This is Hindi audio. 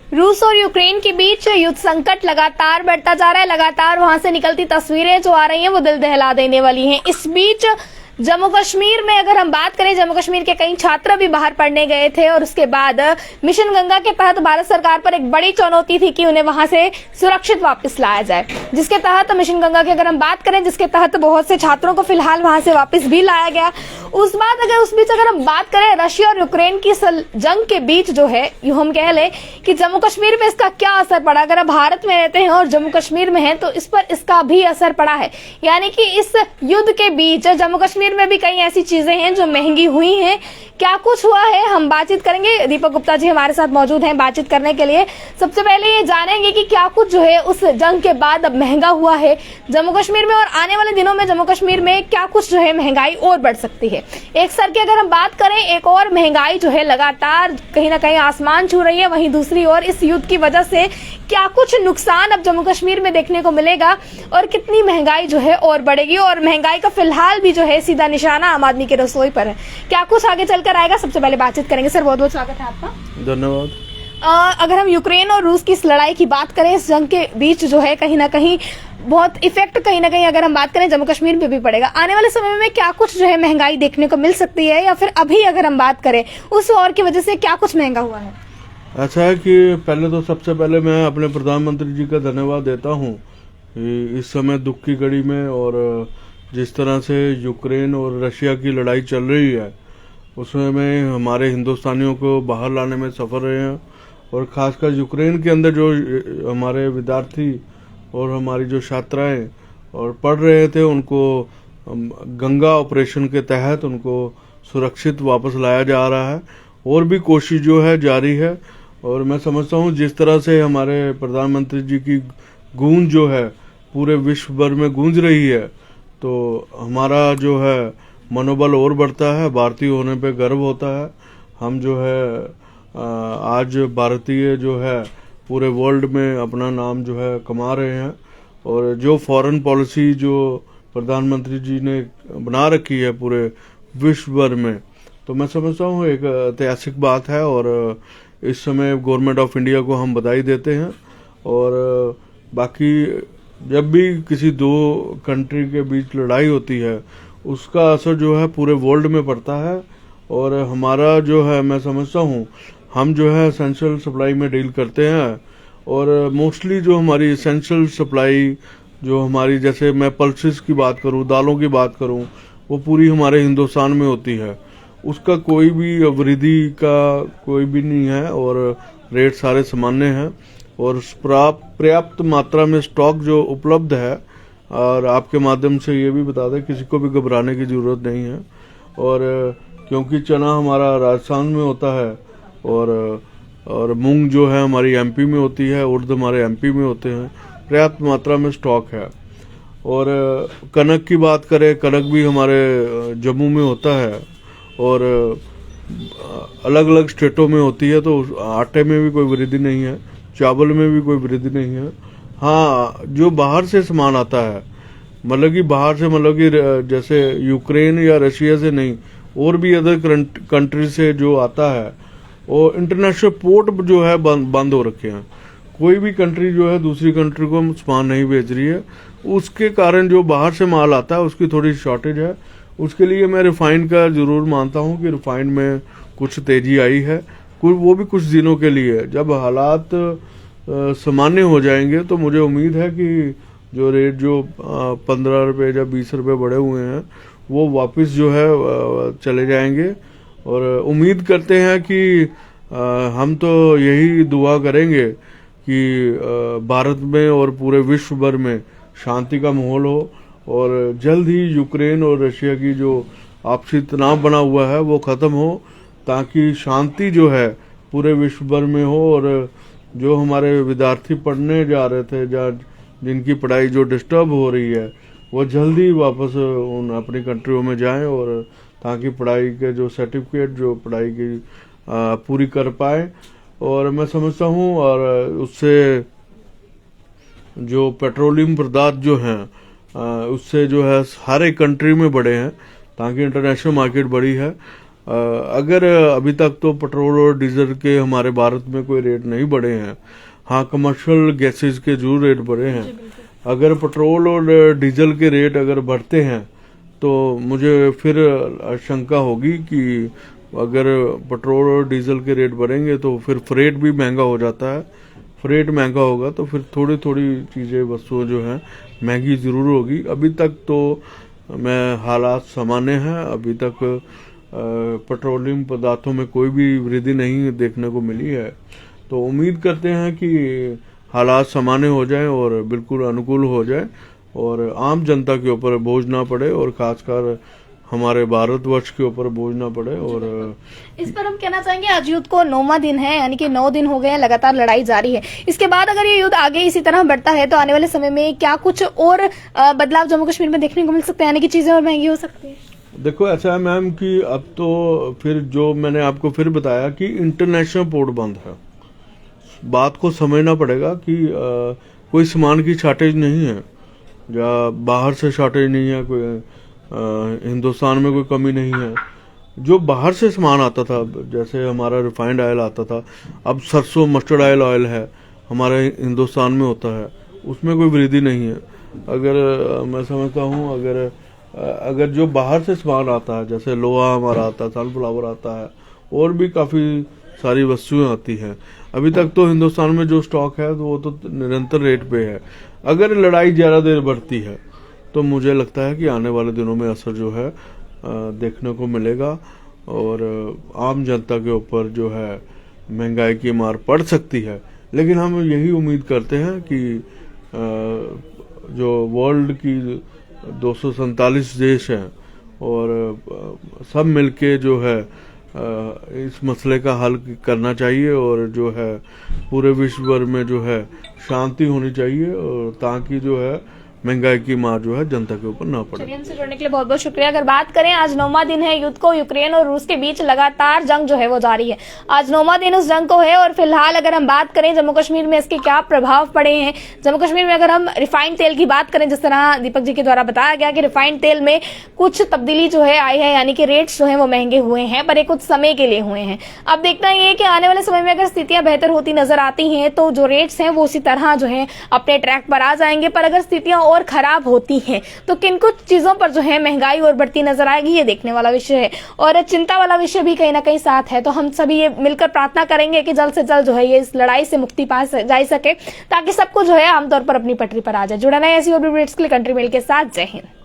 रूस और यूक्रेन के बीच युद्ध संकट लगातार बढ़ता जा रहा है। लगातार वहां से निकलती तस्वीरें जो आ रही हैं वो दिल दहला देने वाली हैं। इस बीच जम्मू कश्मीर में अगर हम बात करें, जम्मू कश्मीर के कई छात्र भी बाहर पढ़ने गए थे और उसके बाद मिशन गंगा के तहत भारत सरकार पर एक बड़ी चुनौती थी कि उन्हें वहां से सुरक्षित वापस लाया जाए, जिसके तहत मिशन गंगा की अगर हम बात करें, जिसके तहत बहुत से छात्रों को फिलहाल वहां से वापस भी लाया गया। उस बीच अगर हम बात करें रशिया और यूक्रेन की जंग के बीच जो है, यूं हम कह लें कि जम्मू कश्मीर में इसका क्या असर पड़ा। अगर आप भारत में रहते हैं और जम्मू कश्मीर में हैं तो इस पर इसका भी असर पड़ा है। यानी कि इस युद्ध के बीच जम्मू कश्मीर में भी कई ऐसी चीजें हैं जो महंगी हुई हैं। क्या कुछ हुआ है, हम बातचीत करेंगे। दीपक गुप्ता जी हमारे साथ मौजूद हैं बातचीत करने के लिए। सबसे पहले ये जानेंगे कि क्या कुछ जो है उस जंग के बाद अब महंगा हुआ है जम्मू कश्मीर में, और आने वाले दिनों में जम्मू कश्मीर में क्या कुछ जो है महंगाई और बढ़ सकती है। एक सर की अगर हम बात करें, एक और महंगाई जो है लगातार कहीं ना कहीं आसमान छू रही है, वहीं दूसरी ओर इस युद्ध की वजह से क्या कुछ नुकसान अब जम्मू कश्मीर में देखने को मिलेगा और कितनी महंगाई जो है और बढ़ेगी, और महंगाई का फिलहाल भी जो है सीधा निशाना आम आदमी की रसोई पर है। क्या कुछ आगे चलकर आएगा, सबसे पहले बातचीत करेंगे। सर बहुत बहुत स्वागत है आपका। धन्यवाद। अगर हम यूक्रेन और रूस की इस लड़ाई की बात करें, इस जंग के बीच जो है कहीं ना कहीं बहुत इफेक्ट कहीं ना कहीं अगर हम बात करें जम्मू कश्मीर पे भी पड़ेगा। आने वाले समय में क्या कुछ जो है महंगाई देखने को मिल सकती है, या फिर अभी अगर हम बात करें उस वॉर की वजह से क्या कुछ महंगा हुआ है? ऐसा है कि पहले तो सबसे पहले मैं अपने प्रधानमंत्री जी का धन्यवाद देता हूँ इस समय दुख की घड़ी में, और जिस तरह से यूक्रेन और रशिया की लड़ाई चल रही है उसमें में हमारे हिंदुस्तानियों को बाहर लाने में सफल रहे हैं, और खासकर यूक्रेन के अंदर जो हमारे विद्यार्थी और हमारी जो छात्राएं और पढ़ रहे थे उनको गंगा ऑपरेशन के तहत उनको सुरक्षित वापस लाया जा रहा है, और भी कोशिश जो है जारी है। और मैं समझता हूँ जिस तरह से हमारे प्रधानमंत्री जी की गूंज जो है पूरे विश्व भर में गूंज रही है, तो हमारा जो है मनोबल और बढ़ता है, भारतीय होने पे गर्व होता है। हम जो है आज भारतीय जो है पूरे वर्ल्ड में अपना नाम जो है कमा रहे हैं, और जो फॉरेन पॉलिसी जो प्रधानमंत्री जी ने बना रखी है पूरे विश्व भर में, तो मैं समझता हूँ एक ऐतिहासिक बात है, और इस समय गवर्नमेंट ऑफ इंडिया को हम बधाई देते हैं। और बाकी जब भी किसी दो कंट्री के बीच लड़ाई होती है उसका असर जो है पूरे वर्ल्ड में पड़ता है, और हमारा जो है मैं समझता हूँ हम जो है एसेंशियल सप्लाई में डील करते हैं, और मोस्टली जो हमारी एसेंशियल सप्लाई जो हमारी, जैसे मैं पल्सेस की बात करूँ, दालों की बात करूँ, वो पूरी हमारे हिंदुस्तान में होती है। उसका कोई भी वृद्धि का कोई भी नहीं है, और रेट सारे सामान्य हैं, और पर्याप्त मात्रा में स्टॉक जो उपलब्ध है। और आपके माध्यम से ये भी बता दें, किसी को भी घबराने की जरूरत नहीं है, और क्योंकि चना हमारा राजस्थान में होता है, और मूंग जो है हमारी एमपी में होती है, उड़द हमारे एमपी में होते हैं, पर्याप्त मात्रा में स्टॉक है। और कनक की बात करें, कनक भी हमारे जम्मू में होता है, और अलग अलग स्टेटों में होती है, तो आटे में भी कोई वृद्धि नहीं है, चावल में भी कोई वृद्धि नहीं है। हाँ, जो बाहर से सामान आता है, मतलब कि बाहर से, मतलब कि जैसे यूक्रेन या रशिया से नहीं, और भी अदर कंट्री से जो आता है, वो इंटरनेशनल पोर्ट जो है बंद हो रखे हैं। कोई भी कंट्री जो है दूसरी कंट्री को सामान नहीं बेच रही है, उसके कारण जो बाहर से माल आता है उसकी थोड़ी शॉर्टेज है। उसके लिए मैं रिफाइंड का जरूर मानता हूँ कि रिफाइंड में कुछ तेजी आई है, वो भी कुछ दिनों के लिए। जब हालात सामान्य हो जाएंगे तो मुझे उम्मीद है कि जो रेट जो 15 रुपये या 20 रुपये बढ़े हुए हैं वो वापस जो है चले जाएंगे, और उम्मीद करते हैं कि हम तो यही दुआ करेंगे कि भारत में और पूरे विश्व भर में शांति का माहौल हो, और जल्द ही यूक्रेन और रशिया की जो आपसी तनाव बना हुआ है वो ख़त्म हो, ताकि शांति जो है पूरे विश्व भर में हो, और जो हमारे विद्यार्थी पढ़ने जा रहे थे, जिनकी पढ़ाई जो डिस्टर्ब हो रही है, वो जल्दी वापस उन अपनी कंट्रियों में जाएं, और ताकि पढ़ाई के जो सर्टिफिकेट जो पढ़ाई की पूरी कर पाए। और मैं समझता हूँ, और उससे जो पेट्रोलियम पदार्थ जो हैं उससे जो है हर एक कंट्री में बढ़े हैं, ताकि इंटरनेशनल मार्केट बढ़ी है। अगर अभी तक तो पेट्रोल और डीजल के हमारे भारत में कोई रेट नहीं बढ़े हैं, हाँ कमर्शियल गैसेस के जरूर रेट बढ़े हैं। अगर पेट्रोल और डीजल के रेट अगर बढ़ते हैं तो मुझे फिर आशंका होगी कि अगर पेट्रोल और डीजल के रेट बढ़ेंगे तो फिर फ्रेट भी महंगा हो जाता है। फ्रेट महंगा होगा तो फिर थोड़ी थोड़ी चीज़ें वस्तुएं जो हैं महंगी ज़रूर होगी। अभी तक तो मैं हालात सामान्य हैं, अभी तक पेट्रोलियम पदार्थों में कोई भी वृद्धि नहीं देखने को मिली है। तो उम्मीद करते हैं कि हालात सामान्य हो जाएं और बिल्कुल अनुकूल हो जाए और आम जनता के ऊपर बोझ ना पड़े और खासकर हमारे भारतवर्ष के ऊपर बोझ ना पड़े। और इस पर हम कहना चाहेंगे आज युद्ध को 9वां दिन है, यानी कि 9 दिन हो गए हैं, लगातार लड़ाई जारी है। इसके बाद अगर ये युद्ध आगे इसी तरह बढ़ता है तो आने वाले समय में क्या कुछ और बदलाव जम्मू कश्मीर में देखने को मिल सकते हैं, यानी कि चीजें और महंगी हो सकती है? देखो ऐसा है मैम कि अब तो फिर जो मैंने आपको फिर बताया कि इंटरनेशनल पोर्ट बंद है। बात को समझना पड़ेगा कि कोई सामान की शॉर्टेज नहीं है या बाहर से शॉर्टेज नहीं है, कोई हिंदुस्तान में कोई कमी नहीं है। जो बाहर से सामान आता था, जैसे हमारा रिफाइंड ऑयल आता था, अब सरसों मस्टर्ड ऑयल है हमारे हिंदुस्तान में होता है, उसमें कोई वृद्धि नहीं है। अगर मैं समझता हूँ अगर जो बाहर से सामान आता है, जैसे लोहा हमारा आता है, सनफ्लावर आता है, और भी काफ़ी सारी वस्तुएं आती हैं, अभी तक तो हिंदुस्तान में जो स्टॉक है तो वो तो निरंतर रेट पे है। अगर लड़ाई ज़्यादा देर बढ़ती है तो मुझे लगता है कि आने वाले दिनों में असर जो है देखने को मिलेगा और आम जनता के ऊपर जो है महंगाई की मार पड़ सकती है। लेकिन हम यही उम्मीद करते हैं कि जो वर्ल्ड की 247 देश हैं और सब मिलके जो है इस मसले का हल करना चाहिए और जो है पूरे विश्व भर में जो है शांति होनी चाहिए और ताकि जो है महंगाई की मार जो है जनता के ऊपर ना पड़े। हमसे जुड़ने के लिए बहुत बहुत शुक्रिया। अगर बात करें आज 9वां दिन है युद्ध को, यूक्रेन और रूस के बीच लगातार जंग जो है वो जारी है। आज 9वां दिन उस जंग को है और फिलहाल अगर हम बात करें जम्मू कश्मीर में इसके क्या प्रभाव पड़े हैं, जम्मू कश्मीर में अगर हम रिफाइंड तेल की बात करें, जिस तरह दीपक जी के द्वारा बताया गया कि रिफाइंड तेल में कुछ तब्दीली जो है आई है, यानी कि रेट्स जो है वो महंगे हुए हैं, पर कुछ समय के लिए हुए हैं। अब देखना ये है कि आने वाले समय में अगर स्थितियां बेहतर होती नजर आती हैं तो जो रेट्स हैं वो उसी तरह जो है अपने ट्रैक पर आ जाएंगे, पर अगर स्थितियां और खराब होती हैं तो किन कुछ चीजों पर जो है महंगाई और बढ़ती नजर आएगी, ये देखने वाला विषय है और चिंता वाला विषय भी कहीं ना कहीं साथ है। तो हम सभी ये मिलकर प्रार्थना करेंगे कि जल्द से जल्द जो है ये इस लड़ाई से मुक्ति पा जा सके ताकि सबको जो है आमतौर पर अपनी पटरी पर आ जाए। जुड़ा रहे ऐसी और भी अपडेट्स के लिए कंट्री मेल के साथ। जय हिंद।